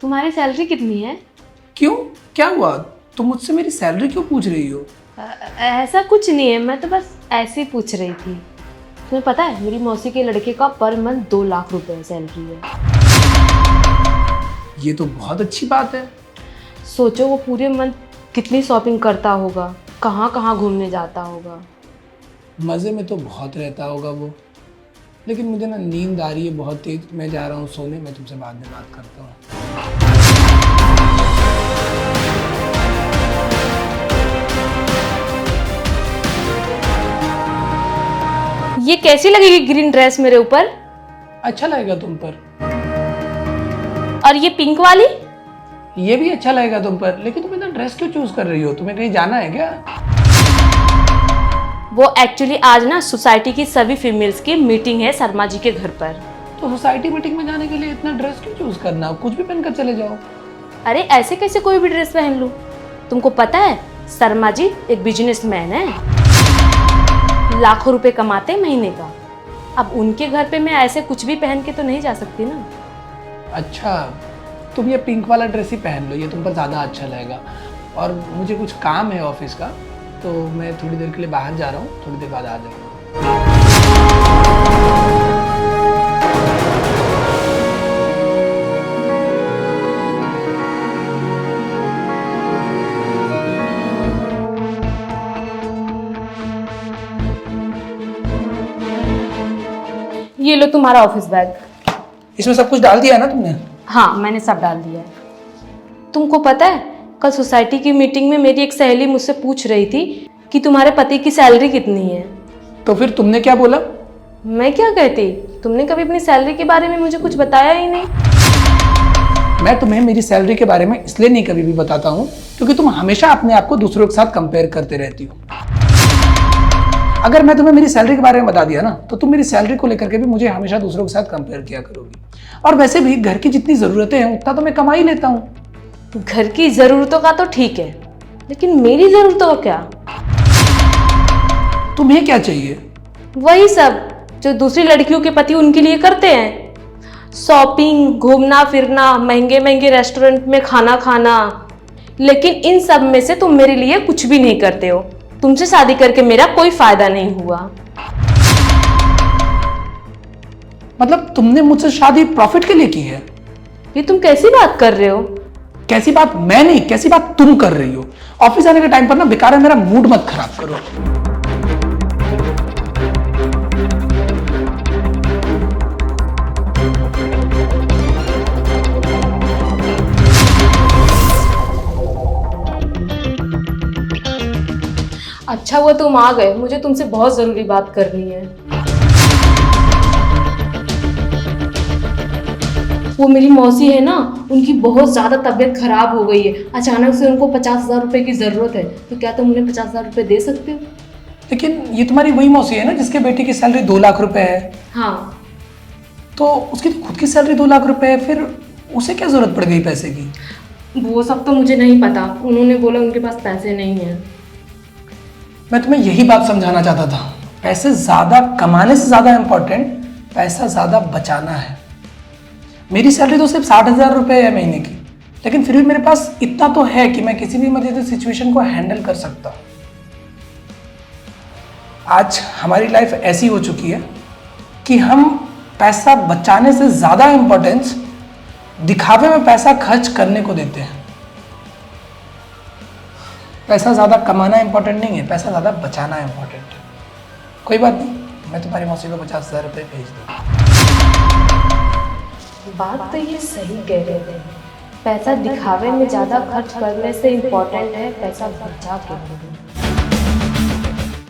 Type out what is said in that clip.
तुम्हारी सैलरी कितनी है? क्यों, क्या हुआ? तुम मुझसे मेरी सैलरी क्यों पूछ रही हो? ऐसा कुछ नहीं है, मैं तो बस ऐसे ही पूछ रही थी। तुम्हें पता है मेरी मौसी के लड़के का पर मंथ 2 लाख रुपए सैलरी है। ये तो बहुत अच्छी बात है। सोचो वो पूरे मंथ कितनी शॉपिंग करता होगा, कहाँ कहाँ घूमने जाता होगा। मज़े में तो बहुत रहता होगा वो, लेकिन मुझे ना नींद आ रही है बहुत तेज। मैं जा रहा हूँ सोने, मैं तुमसे बाद में बात करता हूँ। ये कैसी लगेगी ग्रीन ड्रेस मेरे ऊपर? अच्छा लगेगा तुम पर। और ये पिंक वाली? ये भी अच्छा लगेगा तुम पर, लेकिन तुम इतना ड्रेस क्यों चूज कर रही हो? तुम्हें कहीं जाना है क्या? वो एक्चुअली आज ना सोसाइटी की सभी फीमेल्स की मीटिंग है शर्मा जी के घर पर। तो सोसाइटी मीटिंग में जाने के लिए इतना ड्रेस क्यों चूज करना? कुछ भी पहनकर चले जाओ। अरे ऐसे कैसे कोई भी ड्रेस पहन लूं? तुमको पता है शर्मा जी एक बिजनेसमैन है, लाखों रुपए कमाते हैं महीने का। अब उनके घर पे मैं ऐसे कुछ भी पहन के तो नहीं जा सकती ना। अच्छा, तुम ये पिंक वाला ड्रेस ही पहन लो, ये तुम पर ज़्यादा अच्छा लगेगा। और मुझे कुछ काम है ऑफिस का, तो मैं थोड़ी देर के लिए बाहर जा रहा हूँ, थोड़ी देर बाद आ जाऊँगा। ये लो तुम्हारा ऑफिस बैग। इसमें सब कुछ डाल दिया है ना तुमने? हाँ मैंने सब डाल दिया है। तुमको पता है कल सोसाइटी की मीटिंग में मेरी एक सहेली मुझसे पूछ रही थी कि तुम्हारे पति की सैलरी कितनी है। तो फिर तुमने क्या बोला? मैं क्या कहती, तुमने कभी अपनी सैलरी के बारे में मुझे कुछ बताया ही नहीं। मैं तुम्हें मेरी सैलरी के बारे में इसलिए नहीं कभी भी बताता हूँ क्योंकि तुम हमेशा अपने आप को दूसरों के साथ कंपेयर करते रहती हो। अगर मैं तुम्हें मेरी सैलरी के बारे में बता दिया ना, तो तुम मेरी सैलरी को लेकर के भी मुझे हमेशा दूसरों के साथ कंपेयर किया करोगी। और वैसे भी घर की जितनी ज़रूरतें हैं उतना तो मैं कमा ही लेता हूँ। घर की ज़रूरतों का तो ठीक है, लेकिन मेरी ज़रूरतों का क्या? तुम्हें क्या चाहिए? वही सब जो दूसरी लड़कियों के पति उनके लिए करते हैं। शॉपिंग, घूमना फिरना, महंगे महंगे रेस्टोरेंट में खाना खाना। लेकिन इन सब में से तुम मेरे लिए कुछ भी नहीं करते हो। तुमसे शादी करके मेरा कोई फायदा नहीं हुआ। मतलब तुमने मुझसे शादी प्रॉफिट के लिए की है? ये तुम कैसी बात कर रहे हो? कैसी बात मैं नहीं, कैसी बात तुम कर रही हो? ऑफिस आने के टाइम पर ना बेकार है मेरा मूड मत खराब करो। अच्छा हुआ तुम आ गए, मुझे तुमसे बहुत जरूरी बात करनी है। वो मेरी मौसी है ना, उनकी बहुत ज्यादा तबीयत खराब हो गई है। अचानक से उनको 50,000 रुपए की जरूरत है, तो क्या तुम उन्हें 50,000 रुपए दे सकते हो? लेकिन ये तुम्हारी वही मौसी है ना जिसके बेटे की सैलरी 2 लाख रुपए है? हाँ। तो उसकी तो खुद की सैलरी 2 लाख रुपए है, फिर उसे क्या जरूरत पड़ गई पैसे की? वो सब तो मुझे नहीं पता, उन्होंने बोला उनके पास पैसे नहीं है। मैं तुम्हें यही बात समझाना चाहता था, पैसे ज्यादा कमाने से ज्यादा इंपॉर्टेंट पैसा ज्यादा बचाना है। मेरी सैलरी तो सिर्फ 60,000 रुपए है महीने की, लेकिन फिर भी मेरे पास इतना तो है कि मैं किसी भी इमरजेंसी सिचुएशन को हैंडल कर सकता हूँ। आज हमारी लाइफ ऐसी हो चुकी है कि हम पैसा बचाने से ज्यादा इंपॉर्टेंस दिखावे में पैसा खर्च करने को देते हैं। पैसा ज़्यादा कमाना इंपॉर्टेंट नहीं है, पैसा ज़्यादा बचाना इंपॉर्टेंट है। कोई बात नहीं, मैं तुम्हारी मौसी को 50,000 रुपये भेज दूँगा। बात तो ये सही कह रहे थे, पैसा दिखावे में ज़्यादा खर्च करने से इम्पोर्टेंट है पैसा बचा के।